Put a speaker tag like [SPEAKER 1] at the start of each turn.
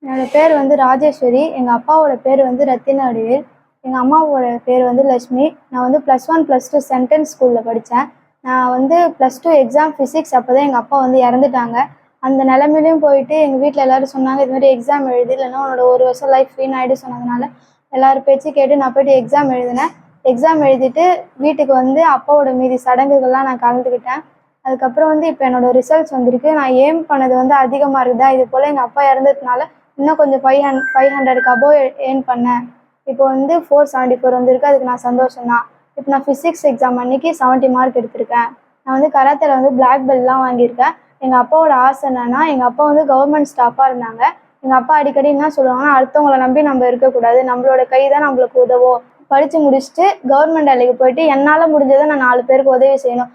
[SPEAKER 1] என்னோட பேர் வந்து ராஜேஸ்வரி. எங்கள் அப்பாவோட பேர் வந்து ரத்தின வடிவேல். எங்கள் அம்மாவோட பேர் வந்து லட்சுமி. நான் வந்து +1 +2 சென்டென்ஸ் ஸ்கூலில் படித்தேன். நான் வந்து +2 எக்ஸாம் ஃபிசிக்ஸ் அப்போ தான் எங்கள் அப்பா வந்து இறந்துட்டாங்க. அந்த நிலமையிலையும் போயிட்டு எங்கள் வீட்டில் எல்லோரும் சொன்னாங்க, இது மாதிரி எக்ஸாம் எழுது, இல்லைன்னா உன்னோட 1 வருஷம் லைஃப் வீணாயிடும் சொன்னதுனால எல்லோரும் பேச்சு கேட்டு நான் போய்ட்டு எக்ஸாம் எழுதினேன். எக்ஸாம் எழுதிட்டு வீட்டுக்கு வந்து அப்பாவோட மீதி சடங்குகள்லாம் நான் கலந்துக்கிட்டேன். அதுக்கப்புறம் வந்து இப்போ என்னோடய ரிசல்ட்ஸ் வந்திருக்கு. நான் எய்ம் பண்ணது வந்து அதிக மார்க் தான். இது போல் எங்கள் அப்பா இறந்ததுனால இன்னும் கொஞ்சம் 500க்கு அபோவ் ஏர்ன் பண்ணேன். இப்போ வந்து 474 வந்திருக்கு. அதுக்கு நான் சந்தோஷம் தான். இப்போ நான் ஃபிசிக்ஸ் எக்ஸாம் அன்னைக்கு 70 மார்க் எடுத்திருக்கேன். நான் வந்து கராத்தேல வந்து பிளாக் பெல்ட்லாம் வாங்கியிருக்கேன். எங்கள் அப்பாவோட ஆசை என்னன்னா, எங்கள் அப்பா வந்து கவர்மெண்ட் ஸ்டாஃபாக இருந்தாங்க. எங்கள் அப்பா அடிக்கடி என்ன சொல்லுவாங்கன்னா, அடுத்தவங்கள நம்பி நம்ம இருக்கக்கூடாது, நம்மளோட கை தான் நம்மளுக்கு உதவும். படித்து முடிச்சுட்டு கவர்மெண்ட் வேலைக்கு போயிட்டு என்னால் முடிஞ்சதை நான் 4 பேருக்கு உதவி செய்யணும்.